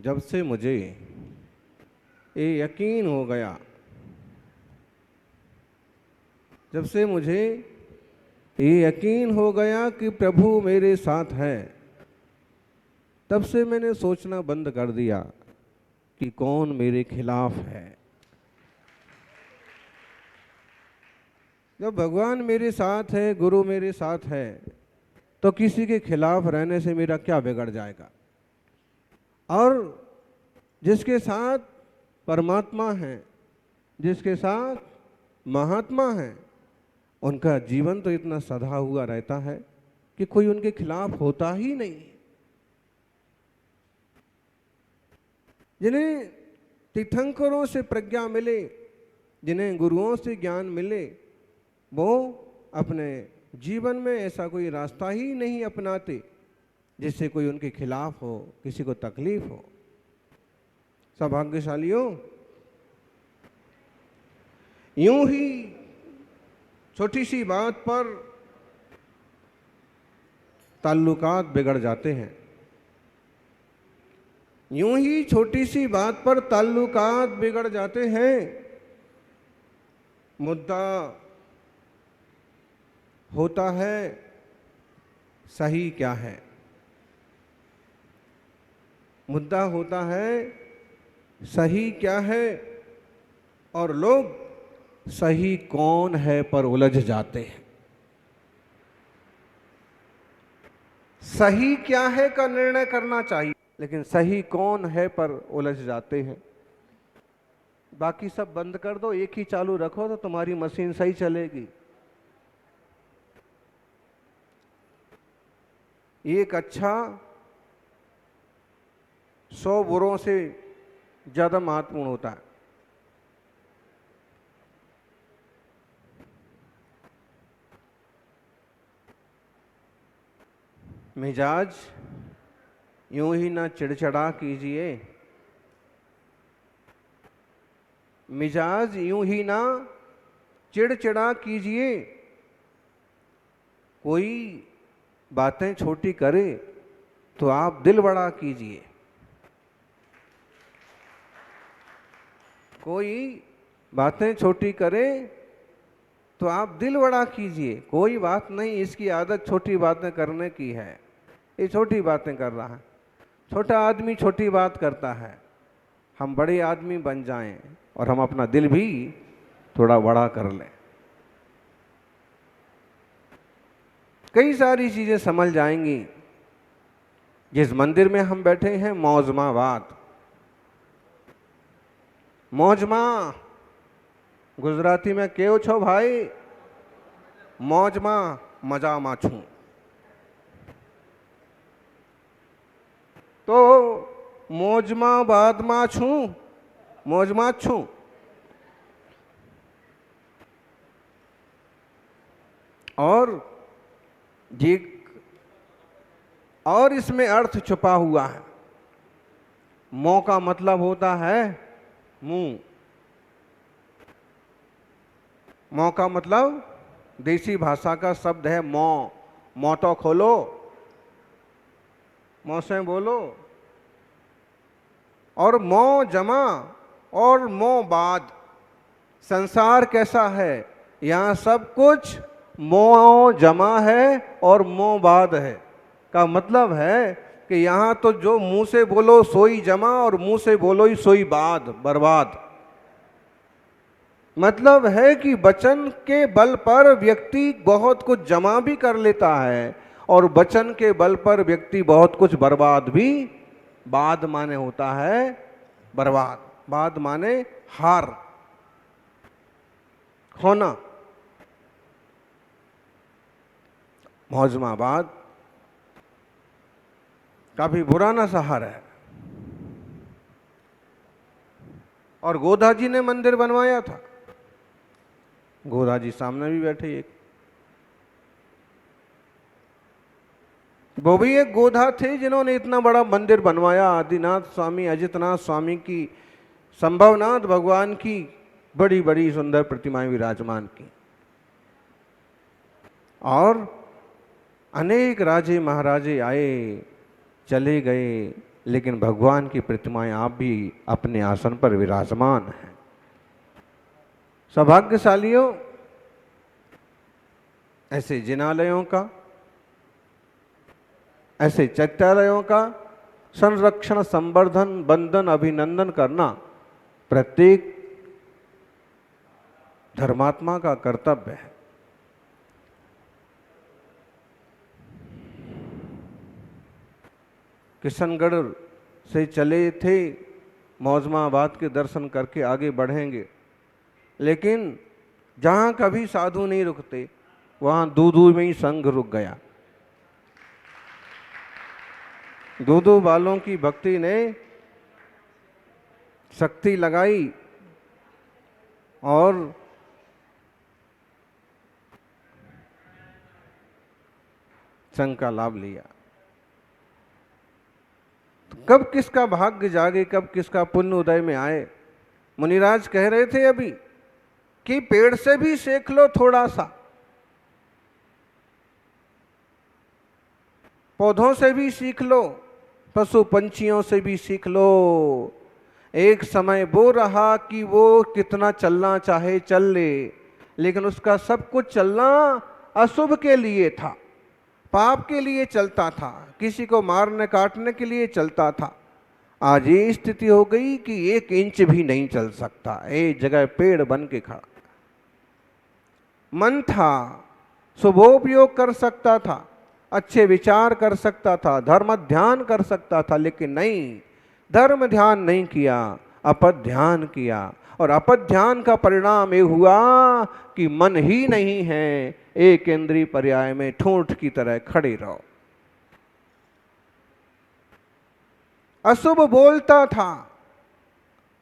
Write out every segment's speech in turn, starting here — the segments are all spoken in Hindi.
जब से मुझे ये यकीन हो गया, जब से मुझे ये यकीन हो गया कि प्रभु मेरे साथ है, तब से मैंने सोचना बंद कर दिया कि कौन मेरे खिलाफ है। जब भगवान मेरे साथ है, गुरु मेरे साथ है, तो किसी के खिलाफ रहने से मेरा क्या बिगड़ जाएगा। और जिसके साथ परमात्मा है, जिसके साथ महात्मा है, उनका जीवन तो इतना सधा हुआ रहता है कि कोई उनके खिलाफ होता ही नहीं। जिन्हें तीर्थंकरों से प्रज्ञा मिले, जिन्हें गुरुओं से ज्ञान मिले, वो अपने जीवन में ऐसा कोई रास्ता ही नहीं अपनाते जिससे कोई उनके खिलाफ हो, किसी को तकलीफ हो। सौभाग्यशालियों, यूं ही छोटी सी बात पर ताल्लुकात बिगड़ जाते हैं, यूं ही छोटी सी बात पर ताल्लुकात बिगड़ जाते हैं। मुद्दा होता है सही क्या है, मुद्दा होता है सही क्या है, और लोग सही कौन है पर उलझ जाते हैं। सही क्या है का निर्णय करना चाहिए, लेकिन सही कौन है पर उलझ जाते हैं। बाकी सब बंद कर दो, एक ही चालू रखो तो तुम्हारी मशीन सही चलेगी। एक अच्छा 100 बुरों से ज्यादा महत्वपूर्ण होता है। मिजाज यूं ही ना चिड़चिड़ा कीजिए, मिजाज यूं ही ना चिड़चिड़ा कीजिए। कोई बातें छोटी करे तो आप दिल बड़ा कीजिए, कोई बातें छोटी करे तो आप दिल बड़ा कीजिए। कोई बात नहीं, इसकी आदत छोटी बातें करने की है, ये छोटी बातें कर रहा है। छोटा आदमी छोटी बात करता है, हम बड़े आदमी बन जाएं और हम अपना दिल भी थोड़ा बड़ा कर लें। कई सारी चीजें समझ जाएंगी। जिस मंदिर में हम बैठे हैं, मौजमाबाद, मौजमा गुजराती में केव छो भाई, मौजमा मजामा छू। तो मौजमा बाद मा छू, मौजमा छू। और जी, और इसमें अर्थ छुपा हुआ है। मौ का मतलब होता है मुंह, मौ का मतलब देसी भाषा का शब्द है मौ। मौ तो खोलो, मौ से बोलो। और मौ जमा और मौ बाद। संसार कैसा है, यहाँ सब कुछ मौ जमा है और मौ बाद है। का मतलब है कि यहाँ तो जो मुंह से बोलो सोई जमा और मुंह से बोलो ही सोई बाद, बर्बाद। मतलब है कि वचन के बल पर व्यक्ति बहुत कुछ जमा भी कर लेता है और वचन के बल पर व्यक्ति बहुत कुछ बर्बाद भी। बाद माने होता है बर्बाद, बाद माने हार, होना। मौजमाबाद काफी पुराना शहर है और गोधा जी ने मंदिर बनवाया था। गोधा जी सामने भी बैठे एक, वो भी एक गोधा थे जिन्होंने इतना बड़ा मंदिर बनवाया। आदिनाथ स्वामी, अजितनाथ स्वामी की, संभवनाथ भगवान की बड़ी बड़ी सुंदर प्रतिमाएं विराजमान की। और अनेक राजे महाराजे आए चले गए, लेकिन भगवान की प्रतिमाएं आप भी अपने आसन पर विराजमान हैं। सौभाग्यशालियों, ऐसे जिनालयों का, ऐसे चैत्यालयों का संरक्षण, संवर्धन, बंदन, अभिनंदन करना प्रत्येक धर्मात्मा का कर्तव्य है। किशनगढ़ से चले थे, मौजमाबाद के दर्शन करके आगे बढ़ेंगे, लेकिन जहाँ कभी साधु नहीं रुकते वहाँ दूदू में ही संघ रुक गया। दूदू वालों की भक्ति ने शक्ति लगाई और संघ का लाभ लिया। तो कब किसका भाग्य जागे, कब किसका पुण्य उदय में आए। मुनिराज कह रहे थे अभी कि पेड़ से भी सीख लो थोड़ा सा, पौधों से भी सीख लो, पशु पंछियों से भी सीख लो। एक समय वो रहा कि वो कितना चलना चाहे चल ले, लेकिन उसका सब कुछ चलना अशुभ के लिए था, पाप के लिए चलता था, किसी को मारने काटने के लिए चलता था। आज ये स्थिति हो गई कि 1 इंच भी नहीं चल सकता, एक जगह पेड़ बन के खड़ा। मन था, शुभोपयोग कर सकता था, अच्छे विचार कर सकता था, धर्म ध्यान कर सकता था, लेकिन नहीं, धर्म ध्यान नहीं किया, अपध्यान किया। और अपध्यान का परिणाम ये हुआ कि मन ही नहीं है, एक इंद्रिय पर्याय में ठूंठ की तरह खड़े रहो। अशुभ बोलता था,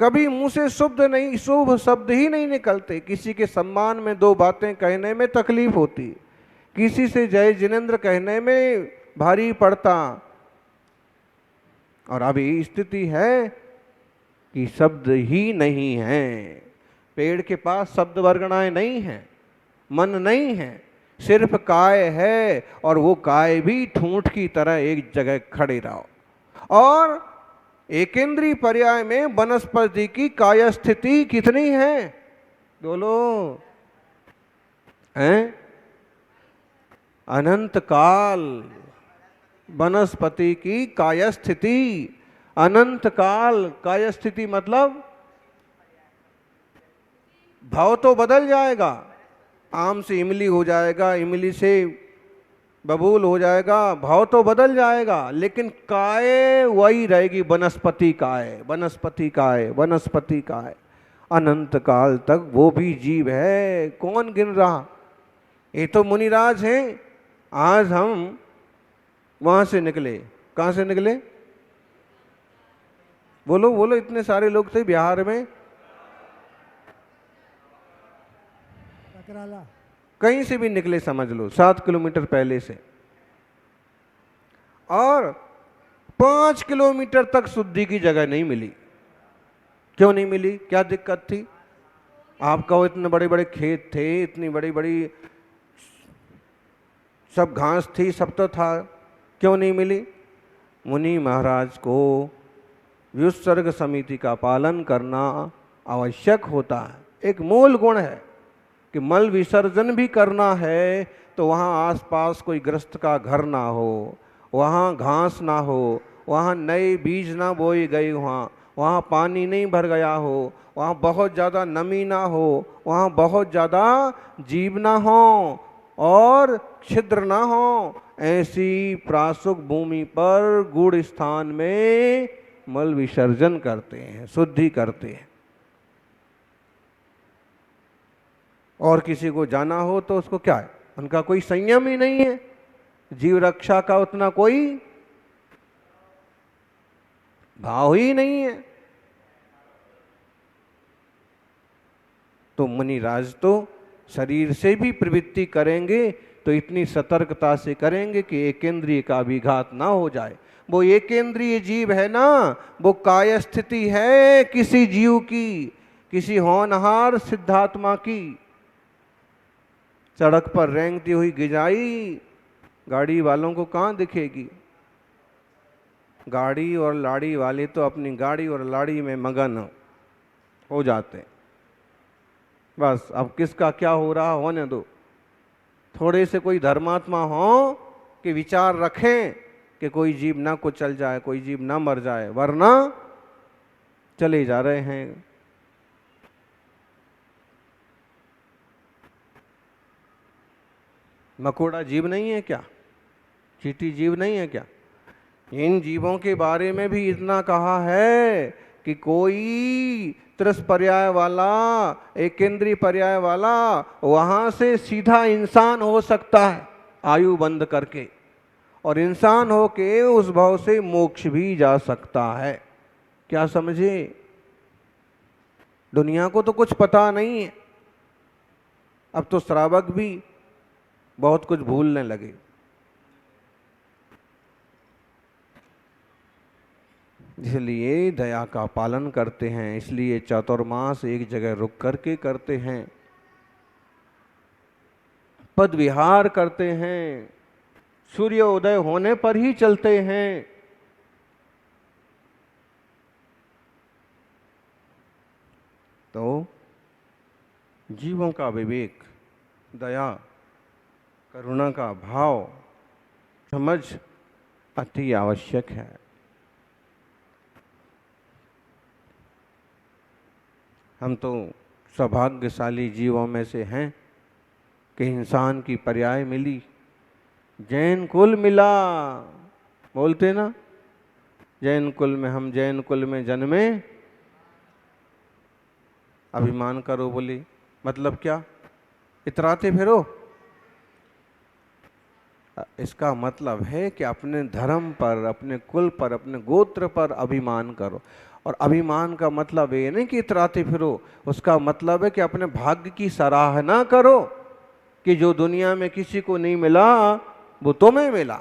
कभी मुंह से शुभ शब्द ही नहीं निकलते। किसी के सम्मान में 2 बातें कहने में तकलीफ होती, किसी से जय जिनेंद्र कहने में भारी पड़ता। और अभी स्थिति है कि शब्द ही नहीं है, पेड़ के पास शब्द वर्गणाएं नहीं हैं, मन नहीं है, सिर्फ काय है, और वो काय भी ठूंठ की तरह एक जगह खड़े रहो। और एकेंद्रीय पर्याय में वनस्पति की काय स्थिति कितनी है बोलो, हैं? अनंत काल वनस्पति की काय स्थिति, अनंत काल। काय स्थिति मतलब भाव तो बदल जाएगा, आम से इमली हो जाएगा, इमली से बबूल हो जाएगा, भाव तो बदल जाएगा, लेकिन काय वही रहेगी, वनस्पति काय, वनस्पति काय, वनस्पति काय। अनंत काल तक वो भी जीव है, कौन गिन रहा। ये तो मुनिराज हैं। आज हम वहां से निकले, कहां से निकले बोलो बोलो, इतने सारे लोग थे बिहार में, कहीं से भी निकले समझ लो, 7 किलोमीटर पहले से, और 5 किलोमीटर तक शुद्धि की जगह नहीं मिली। क्यों नहीं मिली, क्या दिक्कत थी। आप कहो इतने बड़े बड़े खेत थे, इतनी बड़ी बड़ी सब घास थी, सब तो था, क्यों नहीं मिली। मुनि महाराज को व्युत्सर्ग समिति का पालन करना आवश्यक होता है। एक मूल गुण है कि मल विसर्जन भी करना है तो वहाँ आसपास कोई ग्रस्त का घर ना हो, वहाँ घास ना हो, वहाँ नए बीज ना बोए गए, वहाँ पानी नहीं भर गया हो, वहाँ बहुत ज़्यादा नमी ना हो, वहाँ बहुत ज़्यादा जीव ना हो और छिद्र ना हो। ऐसी प्रासुक भूमि पर गुड़ स्थान में मल विसर्जन करते हैं, शुद्धि करते हैं। और किसी को जाना हो तो उसको क्या है, उनका कोई संयम ही नहीं है, जीव रक्षा का उतना कोई भाव ही नहीं है। तो मुनिराज तो शरीर से भी प्रवृत्ति करेंगे तो इतनी सतर्कता से करेंगे कि एकेंद्रिय का विघात ना हो जाए। वो एकेंद्रिय जीव है ना, वो काय स्थिति है किसी जीव की, किसी होनहार सिद्धात्मा की। सड़क पर रेंगती हुई गिजाई गाड़ी वालों को कहाँ दिखेगी। गाड़ी और लाड़ी वाले तो अपनी गाड़ी और लाड़ी में मगन हो जाते। बस अब किसका क्या हो रहा होने दो। थोड़े से कोई धर्मात्मा हो कि विचार रखें कि कोई जीव ना कुचल जाए, कोई जीव ना मर जाए, वरना चले जा रहे हैं। मकोड़ा जीव नहीं है क्या? चींटी जीव नहीं है क्या? इन जीवों के बारे में भी इतना कहा है कि कोई त्रस पर्याय वाला, एक केंद्रीय पर्याय वाला वहां से सीधा इंसान हो सकता है आयु बंद करके, और इंसान होके उस भाव से मोक्ष भी जा सकता है। क्या समझे? दुनिया को तो कुछ पता नहीं है। अब तो श्रावक भी बहुत कुछ भूलने लगे। इसलिए दया का पालन करते हैं, इसलिए चातुर्मास एक जगह रुक करके करते हैं, पद विहार करते हैं, सूर्य उदय होने पर ही चलते हैं। तो जीवों का विवेक, दया, करुणा का भाव, समझ अति आवश्यक है। हम तो सौभाग्यशाली जीवों में से हैं कि इंसान की पर्याय मिली, जैन कुल मिला। बोलते ना, जैन कुल में, हम जैन कुल में जन्मे, अभिमान करो बोले। मतलब क्या? इतराते फिरो। इसका मतलब है कि अपने धर्म पर, अपने कुल पर, अपने गोत्र पर अभिमान करो। और अभिमान का मतलब ये नहीं कि इतराते फिरो, उसका मतलब है कि अपने भाग्य की सराहना करो कि जो दुनिया में किसी को नहीं मिला वो तुम्हें मिला।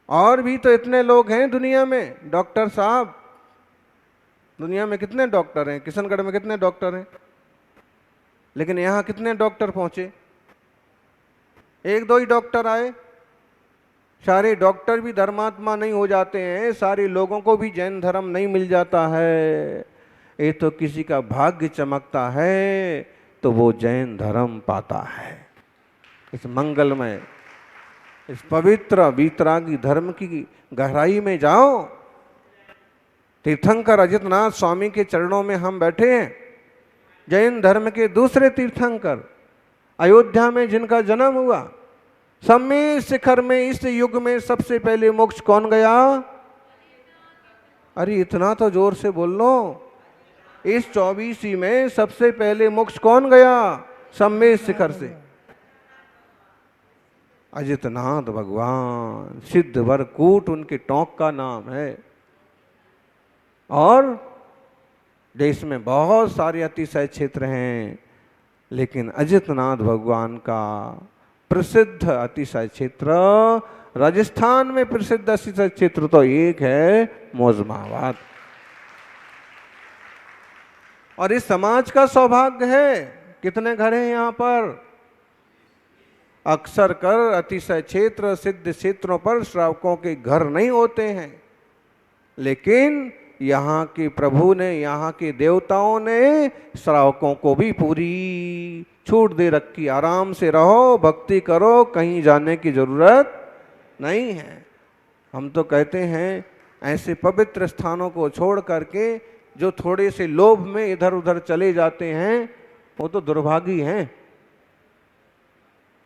और भी तो इतने लोग हैं दुनिया में, डॉक्टर साहब। दुनिया में कितने डॉक्टर हैं? किशनगढ़ में कितने डॉक्टर हैं? लेकिन यहाँ कितने डॉक्टर पहुंचे? एक दो ही डॉक्टर आए। सारे डॉक्टर भी धर्मात्मा नहीं हो जाते हैं, सारे लोगों को भी जैन धर्म नहीं मिल जाता है। ये तो किसी का भाग्य चमकता है तो वो जैन धर्म पाता है। इस मंगलमय, इस पवित्र वीतरागी धर्म की गहराई में जाओ। तीर्थंकर अजितनाथ स्वामी के चरणों में हम बैठे हैं, जैन धर्म के दूसरे तीर्थंकर, अयोध्या में जिनका जन्म हुआ। सम्मेद शिखर में इस युग में सबसे पहले मोक्ष कौन गया? अरे इतना तो जोर से बोल लो। इस 24 में सबसे पहले मोक्ष कौन गया? सम्मेद शिखर से अजितनाथ भगवान। सिद्ध वरकूट उनके टोंक का नाम है। और देश में बहुत सारे अतिशय क्षेत्र हैं, लेकिन अजितनाथ भगवान का प्रसिद्ध अतिशय क्षेत्र, राजस्थान में प्रसिद्ध अतिशय क्षेत्र तो एक है, मौजमाबाद। और इस समाज का सौभाग्य है, कितने घर हैं यहाँ पर? अक्सर कर अतिशय क्षेत्र, सिद्ध क्षेत्रों पर श्रावकों के घर नहीं होते हैं, लेकिन यहाँ के प्रभु ने, यहाँ के देवताओं ने श्रावकों को भी पूरी छूट दे रखी। आराम से रहो, भक्ति करो, कहीं जाने की जरूरत नहीं है। हम तो कहते हैं ऐसे पवित्र स्थानों को छोड़ करके जो थोड़े से लोभ में इधर उधर चले जाते हैं वो तो दुर्भागी हैं।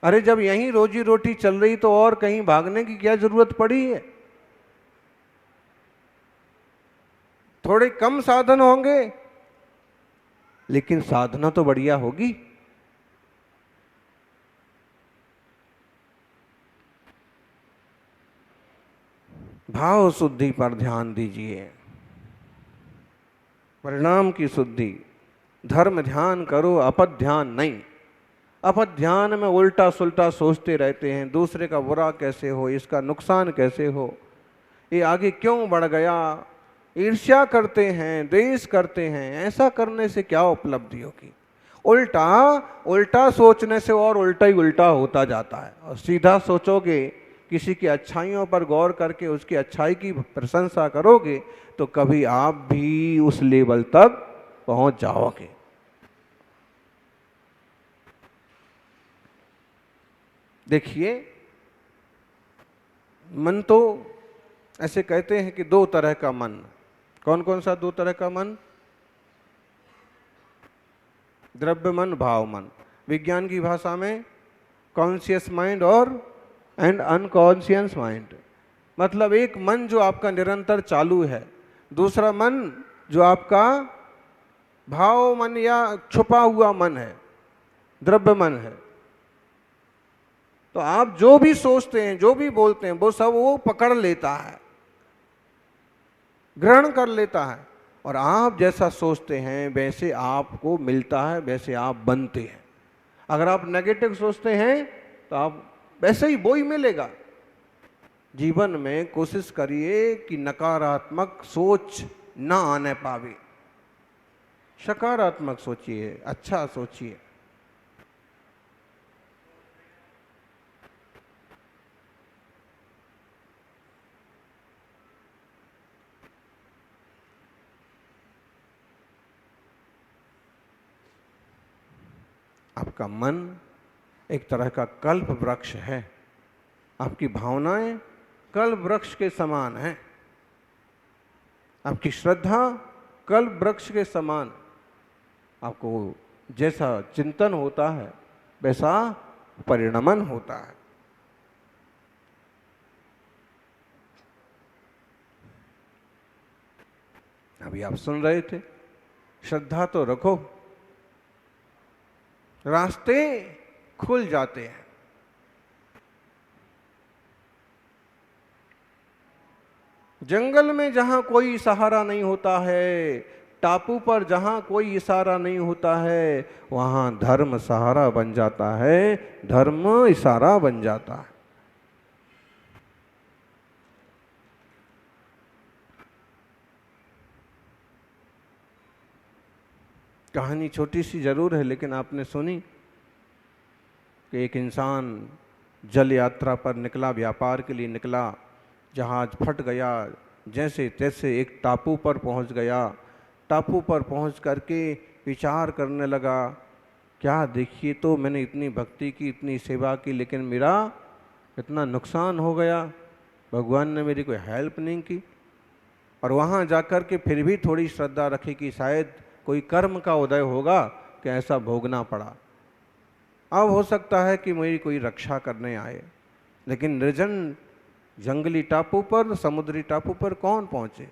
अरे जब यहीं रोजी रोटी चल रही तो और कहीं भागने की क्या जरूरत पड़ी है? थोड़े कम साधन होंगे लेकिन साधना तो बढ़िया होगी। भाव शुद्धि पर ध्यान दीजिए, परिणाम की शुद्धि। धर्म ध्यान करो, अपद ध्यान नहीं। अपद ध्यान में उल्टा सुल्टा सोचते रहते हैं, दूसरे का बुरा कैसे हो, इसका नुकसान कैसे हो, ये आगे क्यों बढ़ गया, ईर्ष्या करते हैं, द्वेष करते हैं। ऐसा करने से क्या उपलब्धि होगी? उल्टा उल्टा सोचने से और उल्टा ही उल्टा होता जाता है। और सीधा सोचोगे किसी की अच्छाइयों पर गौर करके उसकी अच्छाई की प्रशंसा करोगे तो कभी आप भी उस लेवल तक पहुंच जाओगे। देखिए, मन तो ऐसे कहते हैं कि दो तरह का मन। कौन कौन सा दो तरह का मन? द्रव्य मन, भाव मन। विज्ञान की भाषा में कॉन्शियस माइंड और अनकॉन्शियस माइंड। मतलब एक मन जो आपका निरंतर चालू है, दूसरा मन जो आपका भाव मन या छुपा हुआ मन है, द्रव्य मन है। तो आप जो भी सोचते हैं, जो भी बोलते हैं, वो सब वो पकड़ लेता है, ग्रहण कर लेता है, और आप जैसा सोचते हैं वैसे आपको मिलता है, वैसे आप बनते हैं। अगर आप नेगेटिव सोचते हैं तो आप वैसे ही वो ही मिलेगा। जीवन में कोशिश करिए कि नकारात्मक सोच ना आने पावे, सकारात्मक सोचिए, अच्छा सोचिए। आपका मन एक तरह का कल्प वृक्ष है, आपकी भावनाएं कल्प वृक्ष के समान हैं, आपकी श्रद्धा कल्प वृक्ष के समान। आपको जैसा चिंतन होता है वैसा परिणमन होता है। अभी आप सुन रहे थे, श्रद्धा तो रखो, रास्ते खुल जाते हैं। जंगल में जहां कोई सहारा नहीं होता है, टापू पर जहां कोई इशारा नहीं होता है, वहां धर्म सहारा बन जाता है, धर्म इशारा बन जाता है। कहानी छोटी सी जरूर है, लेकिन आपने सुनी कि एक इंसान जल यात्रा पर निकला, व्यापार के लिए निकला, जहाज फट गया, जैसे तैसे एक टापू पर पहुंच गया। टापू पर पहुंच करके विचार करने लगा, क्या देखिए तो मैंने इतनी भक्ति की, इतनी सेवा की, लेकिन मेरा इतना नुकसान हो गया, भगवान ने मेरी कोई हेल्प नहीं की। और वहाँ जाकर के फिर भी थोड़ी श्रद्धा रखी कि शायद कोई कर्म का उदय होगा कि ऐसा भोगना पड़ा, अब हो सकता है कि मेरी कोई रक्षा करने आए। लेकिन निर्जन जंगली टापू पर, समुद्री टापू पर कौन पहुँचे?